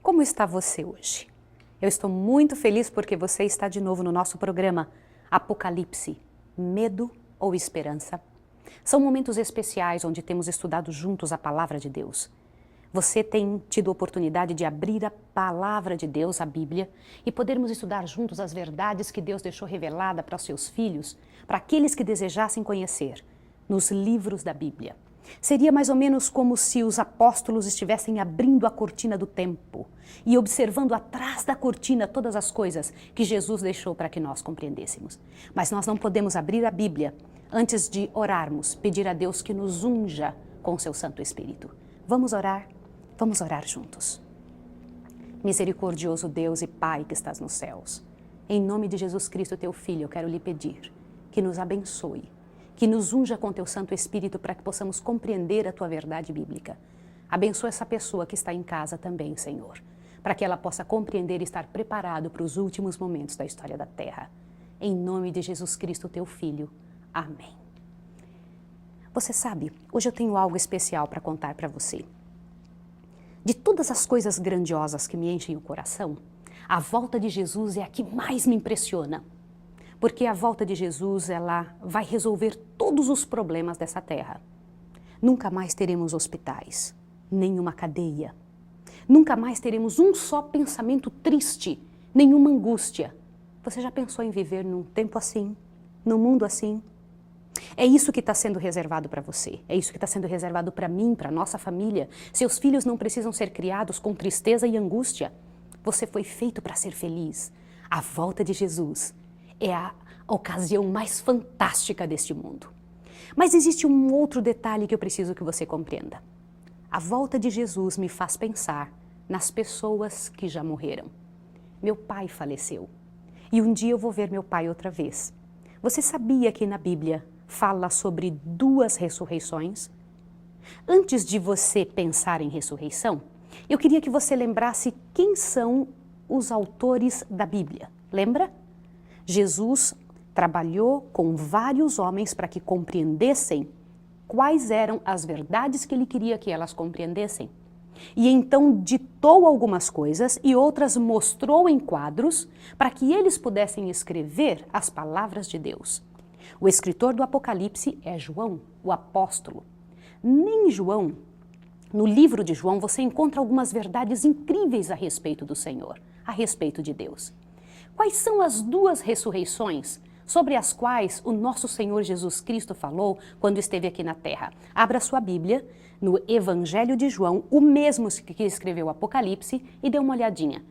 Como está você hoje? Eu estou muito feliz porque você está de novo no nosso programa Apocalipse, Medo ou Esperança? São momentos especiais onde temos estudado juntos a Palavra de Deus. Você tem tido a oportunidade de abrir a Palavra de Deus, a Bíblia, e podermos estudar juntos as verdades que Deus deixou revelada para os seus filhos, para aqueles que desejassem conhecer, nos livros da Bíblia. Seria mais ou menos como se os apóstolos estivessem abrindo a cortina do tempo e observando atrás da cortina todas as coisas que Jesus deixou para que nós compreendêssemos. Mas nós não podemos abrir a Bíblia antes de orarmos, pedir a Deus que nos unja com o seu Santo Espírito. Vamos orar? Vamos orar juntos. Misericordioso Deus e Pai que estás nos céus, em nome de Jesus Cristo, teu Filho, eu quero lhe pedir que nos abençoe, que nos unja com teu Santo Espírito para que possamos compreender a tua verdade bíblica. Abençoa essa pessoa que está em casa também, Senhor, para que ela possa compreender e estar preparado para os últimos momentos da história da Terra. Em nome de Jesus Cristo, teu Filho. Amém. Você sabe, hoje eu tenho algo especial para contar para você. De todas as coisas grandiosas que me enchem o coração, a volta de Jesus é a que mais me impressiona. Porque a volta de Jesus, ela vai resolver todos os problemas dessa terra. Nunca mais teremos hospitais, nenhuma cadeia. Nunca mais teremos um só pensamento triste, nenhuma angústia. Você já pensou em viver num tempo assim, num mundo assim? É isso que está sendo reservado para você, é isso que está sendo reservado para mim, para nossa família. Seus filhos não precisam ser criados com tristeza e angústia. Você foi feito para ser feliz. A volta de Jesus é a ocasião mais fantástica deste mundo. Mas existe um outro detalhe que eu preciso que você compreenda. A volta de Jesus me faz pensar nas pessoas que já morreram. Meu pai faleceu e um dia eu vou ver meu pai outra vez. Você sabia que na Bíblia fala sobre 2 ressurreições? Antes de você pensar em ressurreição, eu queria que você lembrasse quem são os autores da Bíblia. Lembra? Jesus trabalhou com vários homens para que compreendessem quais eram as verdades que ele queria que elas compreendessem. E então ditou algumas coisas e outras mostrou em quadros para que eles pudessem escrever as palavras de Deus. O escritor do Apocalipse é João, o apóstolo. Nem João, no livro de João, você encontra algumas verdades incríveis a respeito do Senhor, a respeito de Deus. Quais são as 2 ressurreições sobre as quais o nosso Senhor Jesus Cristo falou quando esteve aqui na terra? Abra sua Bíblia no Evangelho de João, o mesmo que escreveu o Apocalipse, e dê uma olhadinha.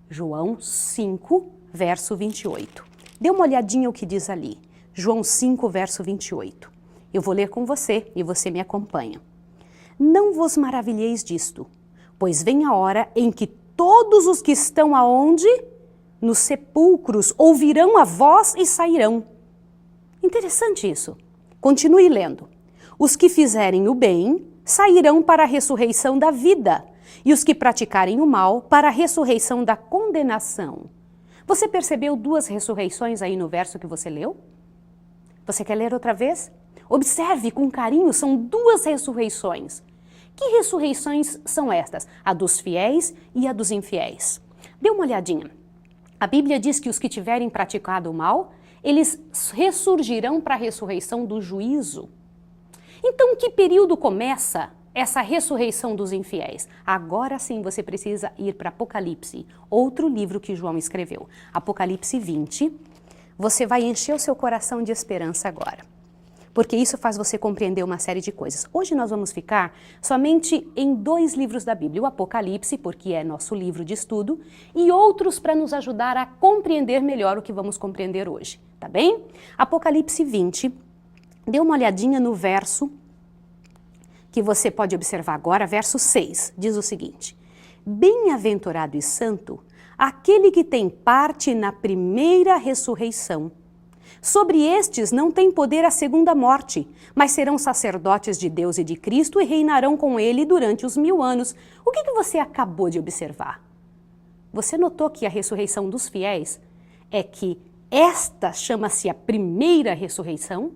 João 5, verso 28. Dê uma olhadinha o que diz ali. João 5, verso 28. Eu vou ler com você e você me acompanha. Não vos maravilheis disto, pois vem a hora em que todos os que estão aonde? Nos sepulcros ouvirão a voz e sairão. Interessante isso. Continue lendo. Os que fizerem o bem sairão para a ressurreição da vida, e os que praticarem o mal para a ressurreição da condenação. Você percebeu 2 ressurreições aí no verso que você leu? Você quer ler outra vez? Observe com carinho, são 2 ressurreições. Que ressurreições são estas? A dos fiéis e a dos infiéis. Dê uma olhadinha. A Bíblia diz que os que tiverem praticado o mal, eles ressurgirão para a ressurreição do juízo. Então, que período começa essa ressurreição dos infiéis? Agora sim você precisa ir para Apocalipse, outro livro que João escreveu. Apocalipse 20. Você vai encher o seu coração de esperança agora, porque isso faz você compreender uma série de coisas. Hoje nós vamos ficar somente em 2 livros da Bíblia, o Apocalipse, porque é nosso livro de estudo, e outros para nos ajudar a compreender melhor o que vamos compreender hoje, tá bem? Apocalipse 20, dê uma olhadinha no verso que você pode observar agora, verso 6, diz o seguinte: Bem-aventurado e santo aquele que tem parte na primeira ressurreição. Sobre estes não tem poder a segunda morte, mas serão sacerdotes de Deus e de Cristo e reinarão com ele durante os 1000 anos. O que você acabou de observar? Você notou que a ressurreição dos fiéis é que esta chama-se a primeira ressurreição?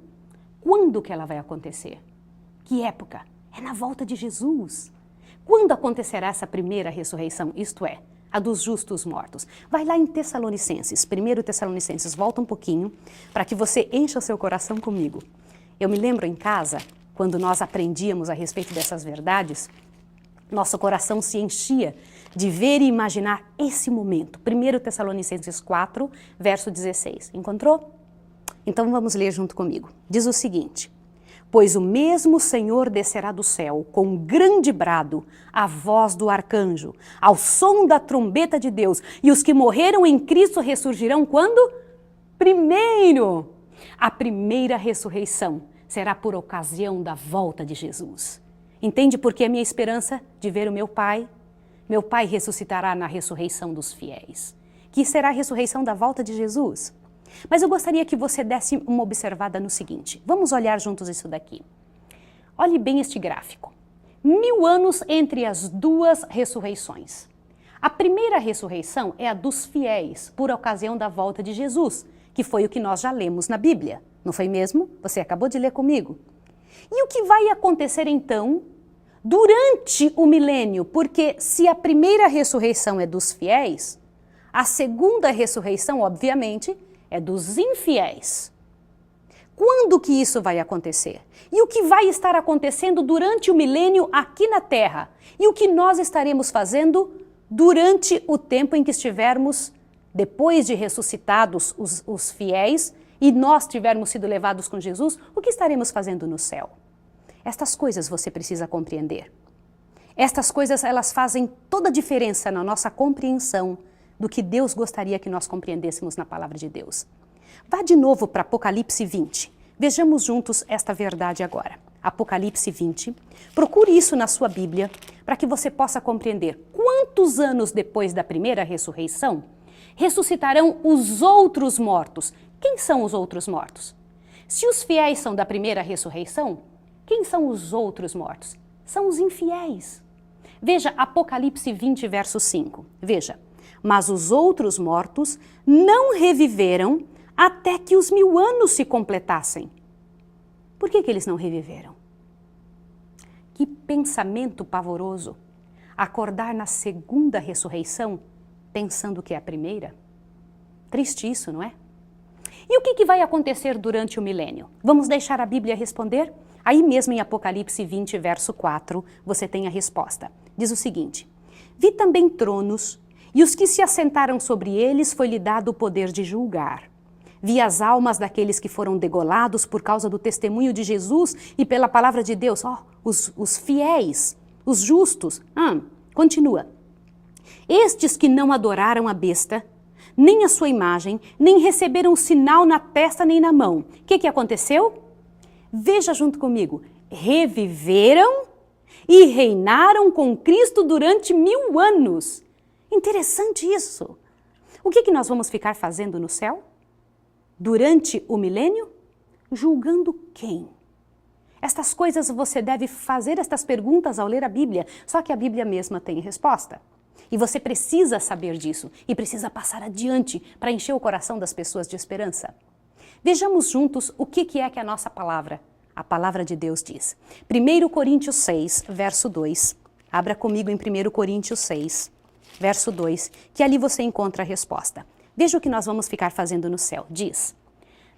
Quando que ela vai acontecer? Que época? É na volta de Jesus. Quando acontecerá essa primeira ressurreição? Isto é, a dos justos mortos. Vai lá em Tessalonicenses, 1 Tessalonicenses, volta um pouquinho, para que você encha o seu coração comigo. Eu me lembro em casa, quando nós aprendíamos a respeito dessas verdades, nosso coração se enchia de ver e imaginar esse momento. 1 Tessalonicenses 4, verso 16. Encontrou? Então vamos ler junto comigo. Diz o seguinte: pois o mesmo Senhor descerá do céu com grande brado, a voz do arcanjo, ao som da trombeta de Deus, e os que morreram em Cristo ressurgirão quando? Primeiro! A primeira ressurreição será por ocasião da volta de Jesus. Entende por que a minha esperança de ver o meu Pai? Meu Pai ressuscitará na ressurreição dos fiéis, que será a ressurreição da volta de Jesus. Mas eu gostaria que você desse uma observada no seguinte. Vamos olhar juntos isso daqui. Olhe bem este gráfico. 1000 anos entre as duas ressurreições. A primeira ressurreição é a dos fiéis, por ocasião da volta de Jesus, que foi o que nós já lemos na Bíblia. Não foi mesmo? Você acabou de ler comigo. E o que vai acontecer então durante o milênio? Porque se a primeira ressurreição é dos fiéis, a segunda ressurreição, obviamente, é dos infiéis. Quando que isso vai acontecer? E o que vai estar acontecendo durante o milênio aqui na Terra? E o que nós estaremos fazendo durante o tempo em que estivermos, depois de ressuscitados os fiéis, e nós tivermos sido levados com Jesus, o que estaremos fazendo no céu? Estas coisas você precisa compreender. Estas coisas, elas fazem toda a diferença na nossa compreensão do que Deus gostaria que nós compreendêssemos na palavra de Deus. Vá de novo para Apocalipse 20. Vejamos juntos esta verdade agora. Apocalipse 20. Procure isso na sua Bíblia para que você possa compreender quantos anos depois da primeira ressurreição ressuscitarão os outros mortos. Quem são os outros mortos? Se os fiéis são da primeira ressurreição, quem são os outros mortos? São os infiéis. Veja Apocalipse 20, verso 5. Veja. Mas os outros mortos não reviveram até que os 1000 anos se completassem. Por que eles não reviveram? Que pensamento pavoroso! Acordar na segunda ressurreição pensando que é a primeira? Triste isso, não é? E o que vai acontecer durante o milênio? Vamos deixar a Bíblia responder? Aí mesmo em Apocalipse 20, verso 4, você tem a resposta. Diz o seguinte: vi também tronos, e os que se assentaram sobre eles foi-lhe dado o poder de julgar. Vi as almas daqueles que foram degolados por causa do testemunho de Jesus e pela palavra de Deus. Os fiéis, os justos. Continua. Estes que não adoraram a besta, nem a sua imagem, nem receberam sinal na testa nem na mão. O que aconteceu? Veja junto comigo. Reviveram e reinaram com Cristo durante 1000 anos. Interessante isso. O que nós vamos ficar fazendo no céu? Durante o milênio? Julgando quem? Estas coisas você deve fazer estas perguntas ao ler a Bíblia, só que a Bíblia mesma tem resposta. E você precisa saber disso e precisa passar adiante para encher o coração das pessoas de esperança. Vejamos juntos o que é que a nossa palavra, a palavra de Deus diz. 1 Coríntios 6, verso 2. Abra comigo em 1 Coríntios 6. Verso 2, que ali você encontra a resposta. Veja o que nós vamos ficar fazendo no céu. Diz: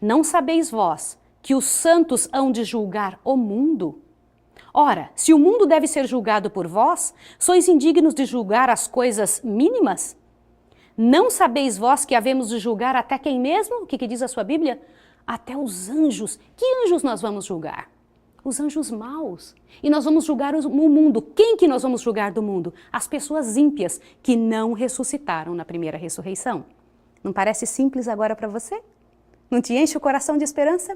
não sabeis vós que os santos hão de julgar o mundo? Ora, se o mundo deve ser julgado por vós, sois indignos de julgar as coisas mínimas? Não sabeis vós que havemos de julgar até quem mesmo? O que diz a sua Bíblia? Até os anjos. Que anjos nós vamos julgar? Os anjos maus. E nós vamos julgar o mundo. Quem que nós vamos julgar do mundo? As pessoas ímpias que não ressuscitaram na primeira ressurreição. Não parece simples agora para você? Não te enche o coração de esperança?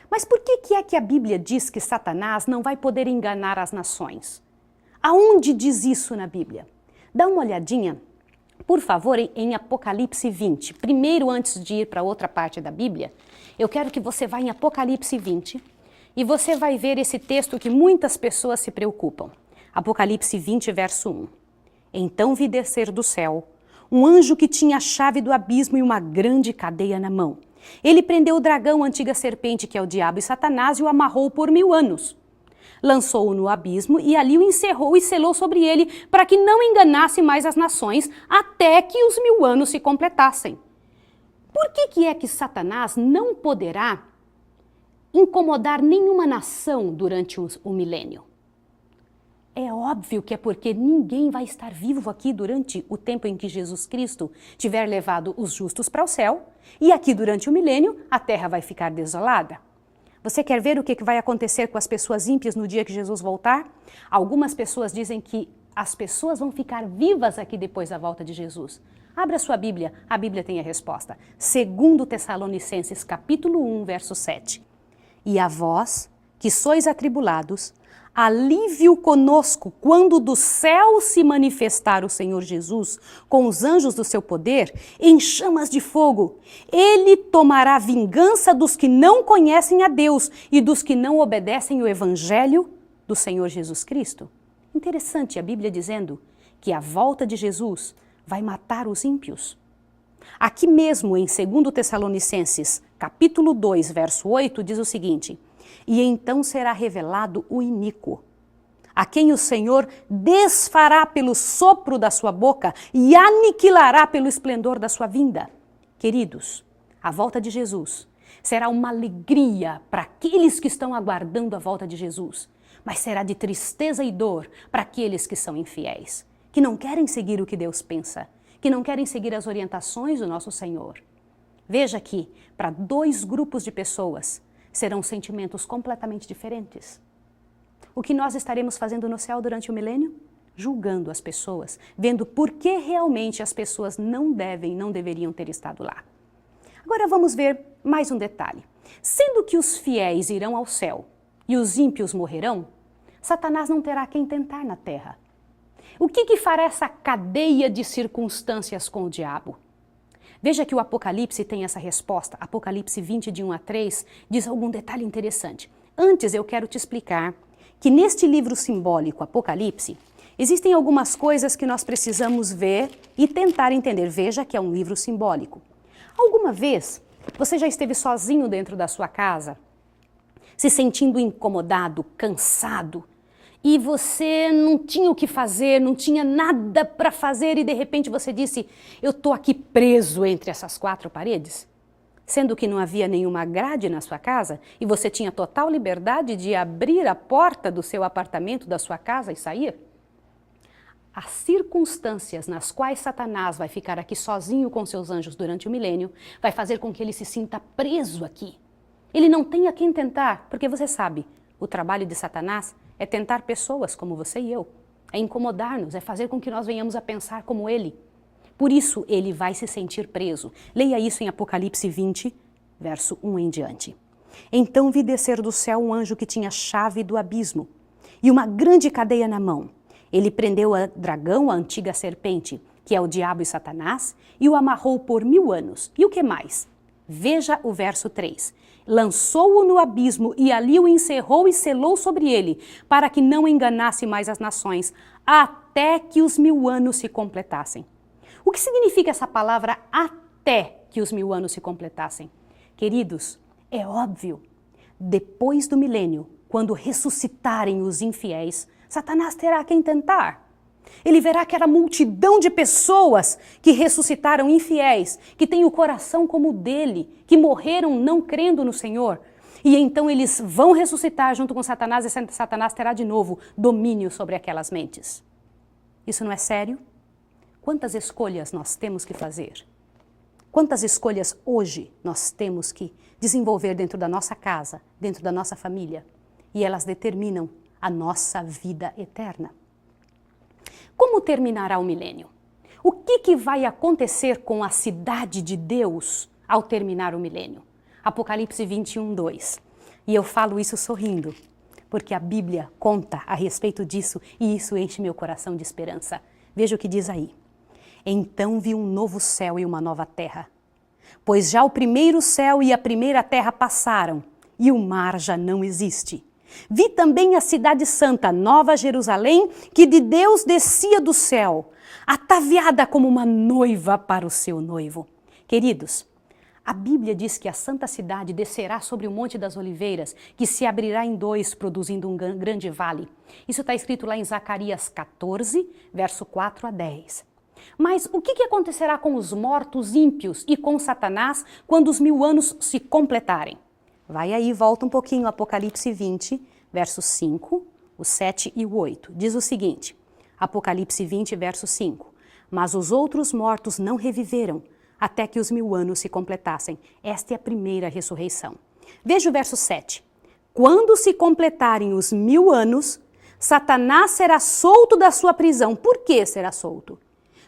Mas por que é que a Bíblia diz que Satanás não vai poder enganar as nações? Aonde diz isso na Bíblia? Dá uma olhadinha, por favor, em Apocalipse 20. Primeiro, antes de ir para outra parte da Bíblia, eu quero que você vá em Apocalipse 20 e você vai ver esse texto que muitas pessoas se preocupam. Apocalipse 20, verso 1. Então vi descer do céu um anjo que tinha a chave do abismo e uma grande cadeia na mão. Ele prendeu o dragão, a antiga serpente, que é o diabo e Satanás, e o amarrou por 1000 anos. Lançou-o no abismo e ali o encerrou e selou sobre ele, para que não enganasse mais as nações, até que os 1000 anos se completassem. Por que é que Satanás não poderá incomodar nenhuma nação durante o milênio? É óbvio que é porque ninguém vai estar vivo aqui durante o tempo em que Jesus Cristo tiver levado os justos para o céu, e aqui durante o milênio a terra vai ficar desolada. Você quer ver o que vai acontecer com as pessoas ímpias no dia que Jesus voltar? Algumas pessoas dizem que as pessoas vão ficar vivas aqui depois da volta de Jesus. Abra sua Bíblia, a Bíblia tem a resposta. 2 Tessalonicenses capítulo 1, verso 7. E a vós, que sois atribulados, alívio conosco quando do céu se manifestar o Senhor Jesus com os anjos do seu poder em chamas de fogo. Ele tomará vingança dos que não conhecem a Deus e dos que não obedecem o evangelho do Senhor Jesus Cristo. Interessante a Bíblia dizendo que a volta de Jesus vai matar os ímpios. Aqui mesmo em 2 Tessalonicenses capítulo 2, verso 8, diz o seguinte: e então será revelado o iníquo, a quem o Senhor desfará pelo sopro da sua boca e aniquilará pelo esplendor da sua vinda. Queridos, a volta de Jesus será uma alegria para aqueles que estão aguardando a volta de Jesus, mas será de tristeza e dor para aqueles que são infiéis, que não querem seguir o que Deus pensa, que não querem seguir as orientações do nosso Senhor. Veja que, para 2 grupos de pessoas, serão sentimentos completamente diferentes. O que nós estaremos fazendo no céu durante o milênio? Julgando as pessoas, vendo por que realmente as pessoas não deveriam ter estado lá. Agora vamos ver mais um detalhe. Sendo que os fiéis irão ao céu e os ímpios morrerão, Satanás não terá quem tentar na terra. O que fará essa cadeia de circunstâncias com o diabo? Veja que o Apocalipse tem essa resposta. Apocalipse 20, de 1 a 3, diz algum detalhe interessante. Antes eu quero te explicar que neste livro simbólico, Apocalipse, existem algumas coisas que nós precisamos ver e tentar entender. Veja que é um livro simbólico. Alguma vez você já esteve sozinho dentro da sua casa, se sentindo incomodado, cansado, e você não tinha o que fazer, não tinha nada para fazer e de repente você disse: eu estou aqui preso entre essas 4 paredes? Sendo que não havia nenhuma grade na sua casa e você tinha total liberdade de abrir a porta do seu apartamento, da sua casa e sair? As circunstâncias nas quais Satanás vai ficar aqui sozinho com seus anjos durante o milênio vai fazer com que ele se sinta preso aqui. Ele não tem a quem tentar, porque você sabe, o trabalho de Satanás é tentar pessoas como você e eu, é incomodar-nos, é fazer com que nós venhamos a pensar como ele. Por isso, ele vai se sentir preso. Leia isso em Apocalipse 20, verso 1 em diante. Então vi descer do céu um anjo que tinha chave do abismo e uma grande cadeia na mão. Ele prendeu o dragão, a antiga serpente, que é o diabo e Satanás, e o amarrou por 1000 anos. E o que mais? Veja o verso 3. Lançou-o no abismo e ali o encerrou e selou sobre ele, para que não enganasse mais as nações, até que os 1000 anos se completassem. O que significa essa palavra até que os 1000 anos se completassem? Queridos, é óbvio, depois do milênio, quando ressuscitarem os infiéis, Satanás terá quem tentar. Ele verá aquela multidão de pessoas que ressuscitaram infiéis, que têm o coração como o dele, que morreram não crendo no Senhor. E então eles vão ressuscitar junto com Satanás e Satanás terá de novo domínio sobre aquelas mentes. Isso não é sério? Quantas escolhas nós temos que fazer? Quantas escolhas hoje nós temos que desenvolver dentro da nossa casa, dentro da nossa família? E elas determinam a nossa vida eterna. Como terminará o milênio? O que vai acontecer com a cidade de Deus ao terminar o milênio? Apocalipse 21, 2. E eu falo isso sorrindo, porque a Bíblia conta a respeito disso e isso enche meu coração de esperança. Veja o que diz aí. Então vi um novo céu e uma nova terra, pois já o primeiro céu e a primeira terra passaram e o mar já não existe. Vi também a cidade santa, Nova Jerusalém, que de Deus descia do céu, ataviada como uma noiva para o seu noivo. Queridos, A Bíblia diz que a santa cidade descerá sobre o Monte das Oliveiras, que se abrirá em dois, produzindo um grande vale. Isso está escrito lá em Zacarias 14, verso 4 a 10. Mas o que acontecerá com os mortos ímpios e com Satanás quando os 1000 anos se completarem? Vai aí, volta um pouquinho, Apocalipse 20, versos 5, o 7 e o 8. Diz o seguinte, Apocalipse 20, verso 5. Mas os outros mortos não reviveram, até que os 1000 anos se completassem. Esta é a primeira ressurreição. Veja o verso 7. Quando se completarem os 1000 anos, Satanás será solto da sua prisão. Por que será solto?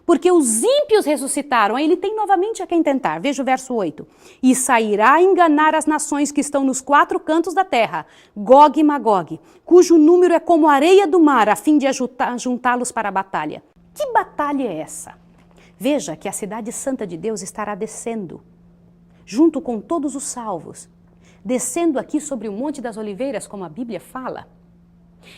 Porque os ímpios ressuscitaram. Aí ele tem novamente a quem tentar. Veja o verso 8. E sairá a enganar as nações que estão nos 4 cantos da terra, Gog e Magog, cujo número é como a areia do mar, a fim de juntá-los para a batalha. Que batalha é essa? Veja que a cidade santa de Deus estará descendo, junto com todos os salvos, descendo aqui sobre o Monte das Oliveiras, como a Bíblia fala.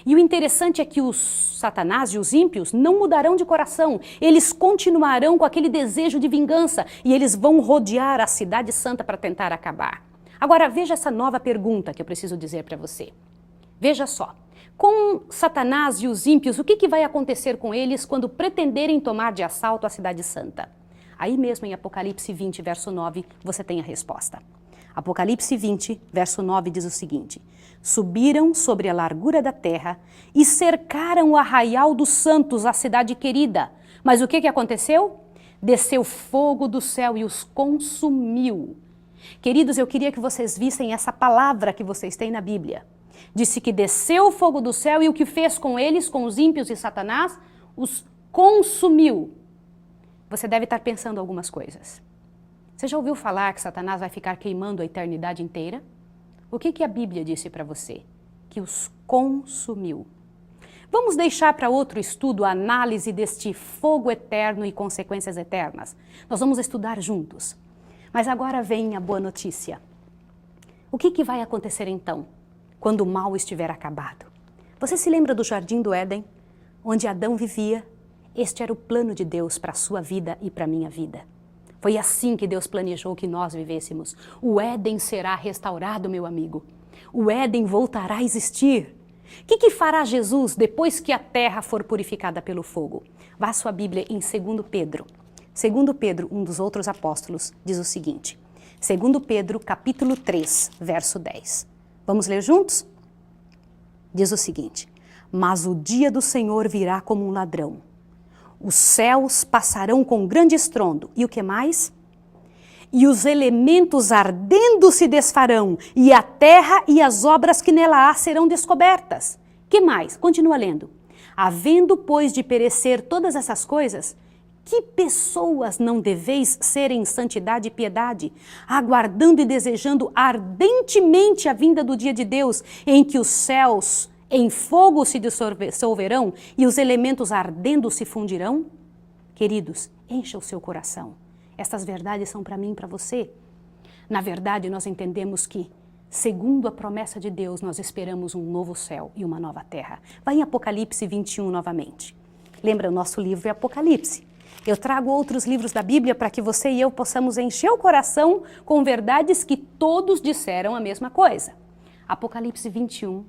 E o interessante é que os Satanás e os ímpios não mudarão de coração, eles continuarão com aquele desejo de vingança e eles vão rodear a cidade santa para tentar acabar. Agora veja essa nova pergunta que eu preciso dizer para você. Veja só. Com Satanás e os ímpios, o que vai acontecer com eles quando pretenderem tomar de assalto a cidade santa? Aí mesmo em Apocalipse 20, verso 9, você tem a resposta. Apocalipse 20, verso 9 diz o seguinte: subiram sobre a largura da terra e cercaram o arraial dos santos, a cidade querida. Mas o que aconteceu? Desceu fogo do céu e os consumiu. Queridos, eu queria que vocês vissem essa palavra que vocês têm na Bíblia. Disse que desceu o fogo do céu e o que fez com eles, com os ímpios e Satanás, os consumiu. Você deve estar pensando algumas coisas. Você já ouviu falar que Satanás vai ficar queimando a eternidade inteira? O que a Bíblia disse para você? Que os consumiu. Vamos deixar para outro estudo a análise deste fogo eterno e consequências eternas. Nós vamos estudar juntos. Mas agora vem a boa notícia. O que vai acontecer então, quando o mal estiver acabado? Você se lembra do Jardim do Éden, onde Adão vivia? Este era o plano de Deus para a sua vida e para a minha vida. Foi assim que Deus planejou que nós vivêssemos. O Éden será restaurado, meu amigo. O Éden voltará a existir. O que fará Jesus depois que a terra for purificada pelo fogo? Vá à sua Bíblia em 2 Pedro. 2 Pedro, um dos outros apóstolos, diz o seguinte. 2 Pedro, capítulo 3, verso 10. Vamos ler juntos? Diz o seguinte: mas o dia do Senhor virá como um ladrão. Os céus passarão com grande estrondo. E o que mais? E os elementos ardendo se desfarão, e a terra e as obras que nela há serão descobertas. Que mais? Continua lendo. Havendo, pois, de perecer todas essas coisas, que pessoas não deveis ser em santidade e piedade, aguardando e desejando ardentemente a vinda do dia de Deus, em que os céus em fogo se dissolverão e os elementos ardendo se fundirão? Queridos, encha o seu coração. Estas verdades são para mim e para você. Na verdade, nós entendemos que, segundo a promessa de Deus, nós esperamos um novo céu e uma nova terra. Vai em Apocalipse 21 novamente. Lembra, o nosso livro é Apocalipse. Eu trago outros livros da Bíblia para que você e eu possamos encher o coração com verdades que todos disseram a mesma coisa. Apocalipse 21,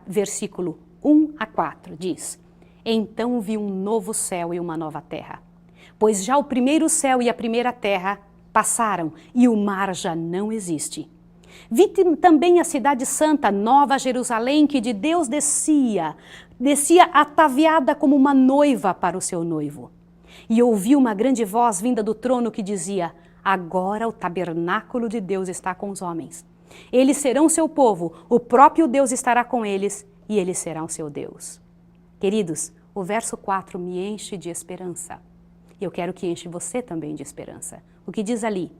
versículo 1 a 4, diz: então vi um novo céu e uma nova terra, pois já o primeiro céu e a primeira terra passaram e o mar já não existe. Vi também a cidade santa, Nova Jerusalém, que de Deus descia ataviada como uma noiva para o seu noivo. E ouvi uma grande voz vinda do trono que dizia: agora o tabernáculo de Deus está com os homens. Eles serão seu povo, o próprio Deus estará com eles e eles serão seu Deus. Queridos, o verso 4 me enche de esperança. E eu quero que enche você também de esperança. O que diz ali?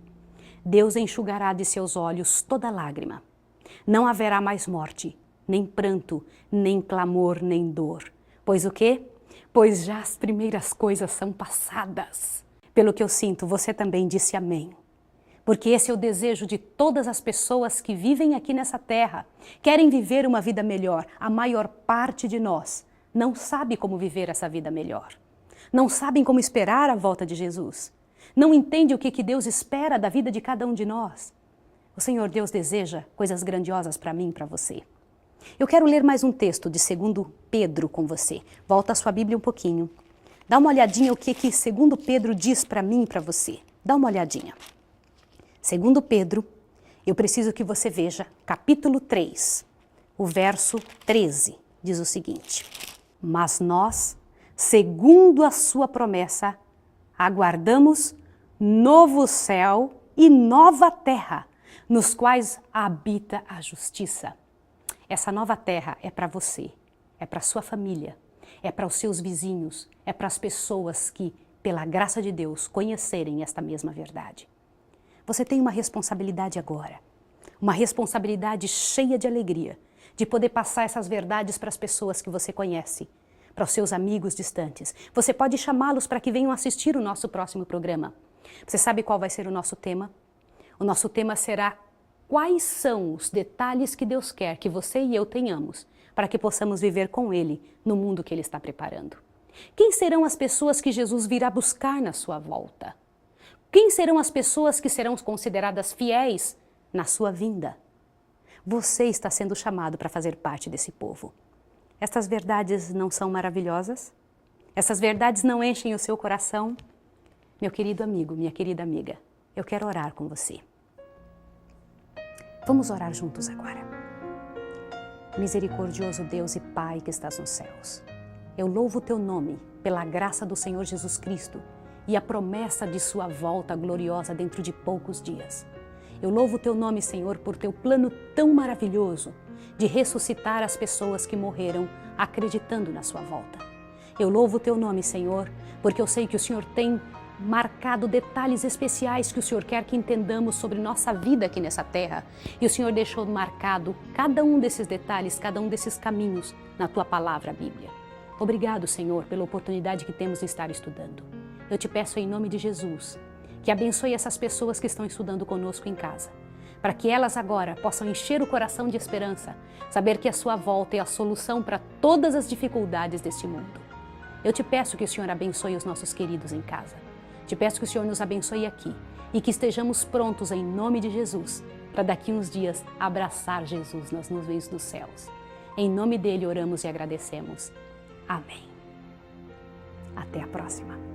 Deus enxugará de seus olhos toda lágrima. Não haverá mais morte, nem pranto, nem clamor, nem dor. Pois o quê? Pois já as primeiras coisas são passadas. Pelo que eu sinto, você também disse amém. Porque esse é o desejo de todas as pessoas que vivem aqui nessa terra. Querem viver uma vida melhor. A maior parte de nós não sabe como viver essa vida melhor. Não sabem como esperar a volta de Jesus. não entende o que Deus espera da vida de cada um de nós. O Senhor Deus deseja coisas grandiosas para mim e para você. Eu quero ler mais um texto de 2 Pedro com você. Volta a sua Bíblia um pouquinho. Dá uma olhadinha o que 2 Pedro diz para mim e para você. Dá uma olhadinha. 2 Pedro, eu preciso que você veja, capítulo 3, o verso 13, diz o seguinte: mas nós, segundo a sua promessa, aguardamos novo céu e nova terra, nos quais habita a justiça. Essa nova terra é para você, é para sua família, é para os seus vizinhos, é para as pessoas que, pela graça de Deus, conhecerem esta mesma verdade. Você tem uma responsabilidade agora, uma responsabilidade cheia de alegria, de poder passar essas verdades para as pessoas que você conhece, para os seus amigos distantes. Você pode chamá-los para que venham assistir o nosso próximo programa. Você sabe qual vai ser o nosso tema? O nosso tema será: quais são os detalhes que Deus quer que você e eu tenhamos para que possamos viver com Ele no mundo que Ele está preparando? Quem serão as pessoas que Jesus virá buscar na sua volta? Quem serão as pessoas que serão consideradas fiéis na sua vinda? Você está sendo chamado para fazer parte desse povo. Estas verdades não são maravilhosas? Essas verdades não enchem o seu coração? Meu querido amigo, minha querida amiga, eu quero orar com você. Vamos orar juntos agora. Misericordioso Deus e Pai que estás nos céus, eu louvo o teu nome pela graça do Senhor Jesus Cristo e a promessa de sua volta gloriosa dentro de poucos dias. Eu louvo o teu nome, Senhor, por teu plano tão maravilhoso de ressuscitar as pessoas que morreram acreditando na sua volta. Eu louvo o teu nome, Senhor, porque eu sei que o Senhor tem marcado detalhes especiais que o Senhor quer que entendamos sobre nossa vida aqui nessa terra. E o Senhor deixou marcado cada um desses detalhes, cada um desses caminhos na tua palavra, a Bíblia. Obrigado, Senhor, pela oportunidade que temos de estar estudando. Eu te peço em nome de Jesus que abençoe essas pessoas que estão estudando conosco em casa, para que elas agora possam encher o coração de esperança, saber que a sua volta é a solução para todas as dificuldades deste mundo. Eu te peço que o Senhor abençoe os nossos queridos em casa. Te peço que o Senhor nos abençoe aqui e que estejamos prontos em nome de Jesus para daqui uns dias abraçar Jesus nas nuvens dos céus. Em nome dele oramos e agradecemos. Amém. Até a próxima.